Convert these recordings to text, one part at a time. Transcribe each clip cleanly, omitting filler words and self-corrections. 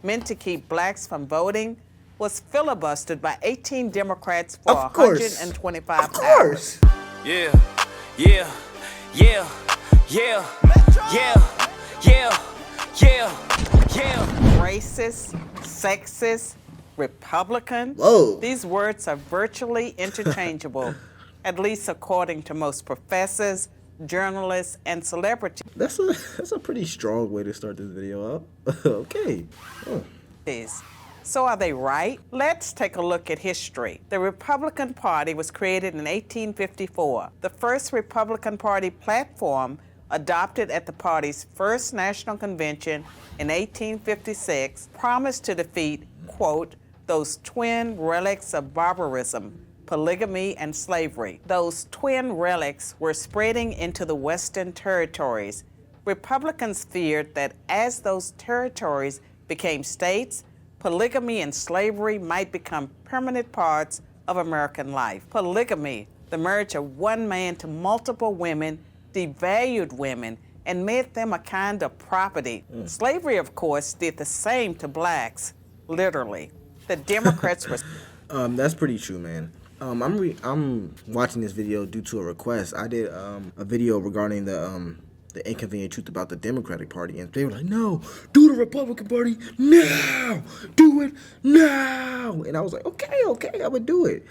meant to keep blacks from voting was filibustered by 18 Democrats for 125 hours. Of course. Yeah, yeah, yeah, yeah, yeah, yeah, yeah. Racist, sexist, Republican. Whoa. These words are virtually interchangeable, at least according to most professors, journalists, and celebrities. That's a pretty strong way to start this video out. Okay. Oh. So are they right? Let's take a look at history. The Republican Party was created in 1854. The first Republican Party platform, adopted at the party's first national convention in 1856, promised to defeat, quote, those twin relics of barbarism, polygamy and slavery. Those twin relics were spreading into the Western territories. Republicans feared that as those territories became states, polygamy and slavery might become permanent parts of American life. Polygamy, the marriage of one man to multiple women, devalued women and made them a kind of property. Slavery, of course, did the same to blacks, literally. The Democrats were... That's pretty true, man. I'm watching this video due to a request. I did a video regarding the inconvenient truth about the Democratic Party, and they were like, no, do the Republican Party now, do it now. And I was like, okay, I'm gonna do it.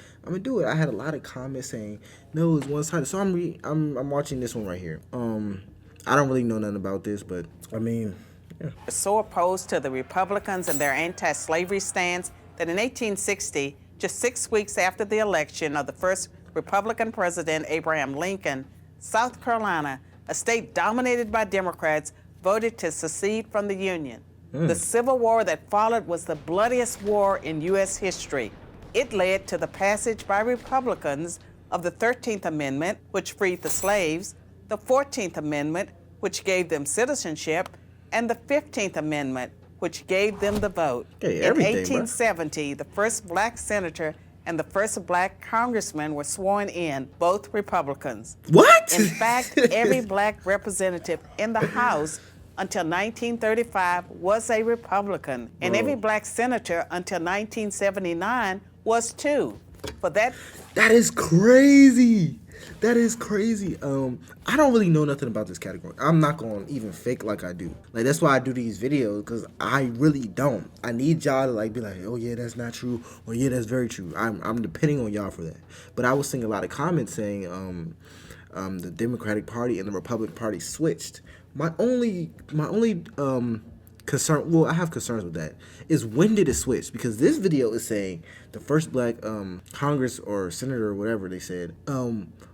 I had a lot of comments saying, no, it's one-sided. So I'm watching this one right here. I don't really know nothing about this, but I mean, yeah. So opposed to the Republicans and their anti-slavery stance that in 1860, just 6 weeks after the election of the first Republican president, Abraham Lincoln, South Carolina, a state dominated by Democrats, voted to secede from the Union. The Civil War that followed was the bloodiest war in U.S. history. It led to the passage by Republicans of the 13th Amendment, which freed the slaves, the 14th Amendment, which gave them citizenship, and the 15th Amendment, which gave them the vote. Okay, in everything, 1870, the first black senator and the first black congressman were sworn in, both Republicans. What? In fact, every black representative in the House until 1935 was a Republican, and every black senator until 1979 was too. That is crazy. That is crazy. I don't really know nothing about this category. I'm not gonna even fake like I do. Like, that's why I do these videos, because I really don't. I need y'all to like be like, oh yeah, that's not true, or yeah, that's very true. I'm depending on y'all for that. But I was seeing a lot of comments saying the Democratic Party and the Republican Party switched. My only concern, well, I have concerns with that, is when did it switch? Because this video is saying the first black Congress or senator or whatever they said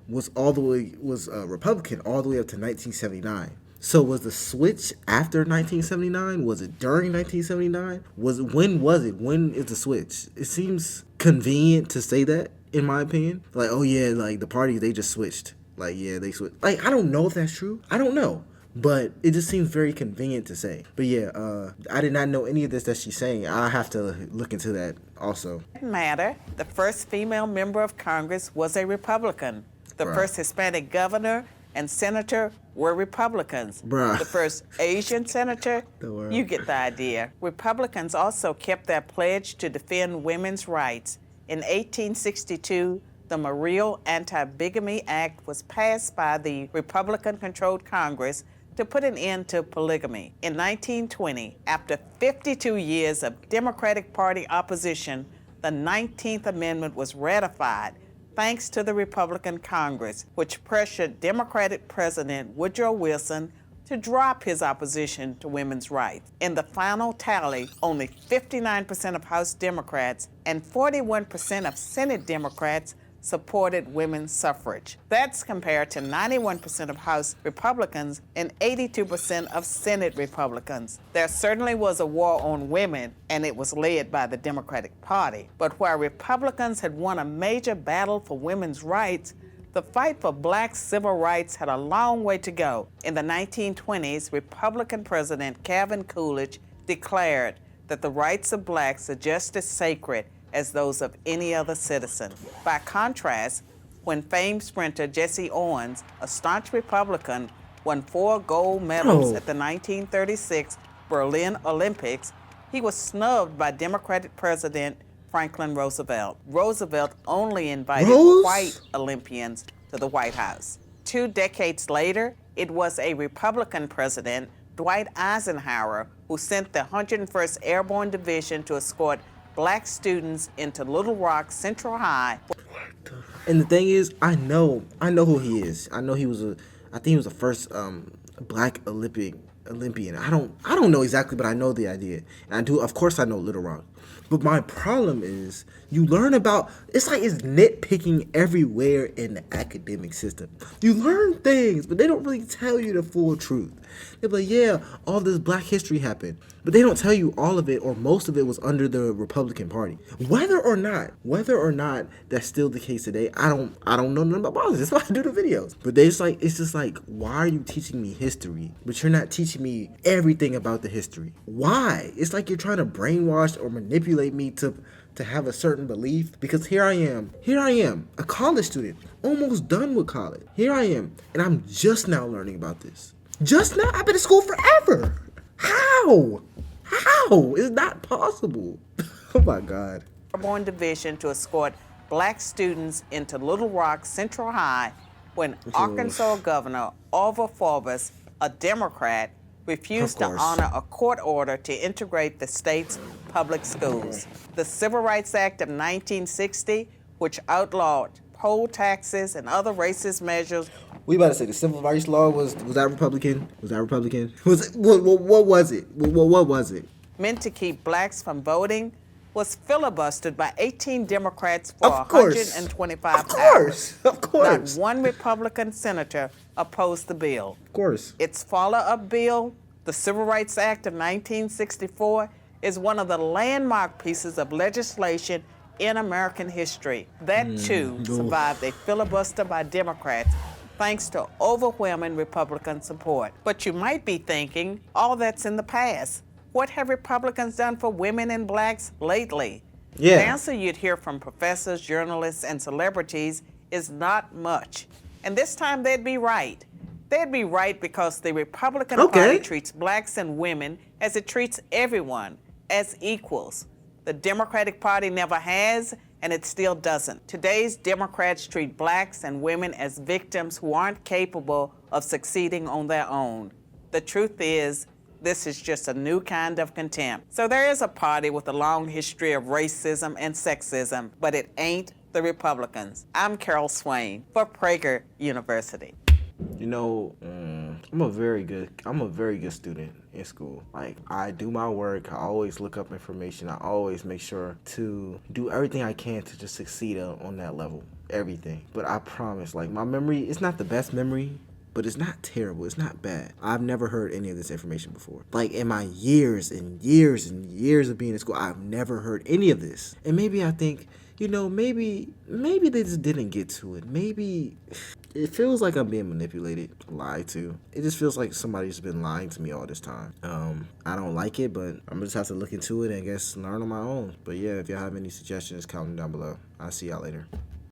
was Republican all the way up to 1979. So was the switch after 1979? Was it during 1979? When was it? When is the switch? It seems convenient to say that, in my opinion. Like, oh yeah, like the party, they just switched. Like, yeah, they switched. Like, I don't know if that's true. I don't know. But it just seems very convenient to say. But yeah, I did not know any of this that she's saying. I have to look into that also. matter, the first female member of Congress was a Republican. The first Hispanic governor and senator were Republicans. The first Asian senator, you get the idea. Republicans also kept their pledge to defend women's rights. In 1862, the Memorial Anti-Bigamy Act was passed by the Republican-controlled Congress to put an end to polygamy. In 1920, after 52 years of Democratic Party opposition, the 19th Amendment was ratified thanks to the Republican Congress, which pressured Democratic President Woodrow Wilson to drop his opposition to women's rights. In the final tally, only 59% of House Democrats and 41% of Senate Democrats supported women's suffrage. That's compared to 91% of House Republicans and 82% of Senate Republicans. There certainly was a war on women, and it was led by the Democratic Party. But while Republicans had won a major battle for women's rights, the fight for black civil rights had a long way to go. In the 1920s, Republican President Calvin Coolidge declared that the rights of blacks are just as sacred as those of any other citizen. By contrast, when famed sprinter Jesse Owens, a staunch Republican, won 4 gold medals at the 1936 Berlin Olympics, He was snubbed by Democratic President Franklin Roosevelt. Roosevelt only invited white Olympians to the White House. 2 decades later, it was a Republican president, Dwight Eisenhower, who sent the 101st Airborne Division to escort black students into Little Rock Central High. And the thing is, I know who he is. I think he was the first black Olympian. I don't know exactly, but I know the idea. And of course I know Little Rock. But my problem is, you learn about, it's like it's nitpicking everywhere in the academic system. You learn things, but they don't really tell you the full truth. They're like, yeah, all this black history happened. But they don't tell you all of it or most of it was under the Republican Party. Whether or not that's still the case today, I don't know nothing about politics. That's why I do the videos. But it's just like, why are you teaching me history, but you're not teaching me everything about the history? Why? It's like you're trying to brainwash or manipulate me to have a certain belief, because here I am, a college student, almost done with college. Here I am, and I'm just now learning about this. Just now? I've been in school forever. How? It's not possible. Oh my God. Airborne Division to escort black students into Little Rock Central High when Arkansas Governor Orville Forbes, a Democrat, refused to honor a court order to integrate the state's public schools. The Civil Rights Act of 1960, which outlawed poll taxes and other racist measures. We about to say the Civil Rights Law was that Republican? Was that Republican? What was it? What was it? Meant to keep blacks from voting, was filibustered by 18 Democrats for 125 hours. Of course. Not one Republican senator opposed the bill. Of course. Its follow-up bill, the Civil Rights Act of 1964, is one of the landmark pieces of legislation in American history. That too survived a filibuster by Democrats thanks to overwhelming Republican support. But you might be thinking, all that's in the past. What have Republicans done for women and blacks lately? Yeah. The answer you'd hear from professors, journalists, and celebrities is not much. And this time they'd be right. They'd be right because the Republican Party treats blacks and women as it treats everyone, as equals. The Democratic Party never has, and it still doesn't. Today's Democrats treat blacks and women as victims who aren't capable of succeeding on their own. The truth is, this is just a new kind of contempt. So there is a party with a long history of racism and sexism, but it ain't the Republicans. I'm Carol Swain for Prager University. You know, I'm a very good student in school. Like, I do my work. I always look up information. I always make sure to do everything I can to just succeed on that level. Everything. But I promise, like, my memory, it's not the best memory, but it's not terrible. It's not bad. I've never heard any of this information before. Like, in my years and years and years of being in school, I've never heard any of this. And maybe I think, maybe they just didn't get to it. Maybe it feels like I'm being manipulated, lied to. It just feels like somebody's been lying to me all this time. I don't like it, but I'm just have to look into it and I guess learn on my own. But yeah, if y'all have any suggestions, comment down below. I'll see y'all later.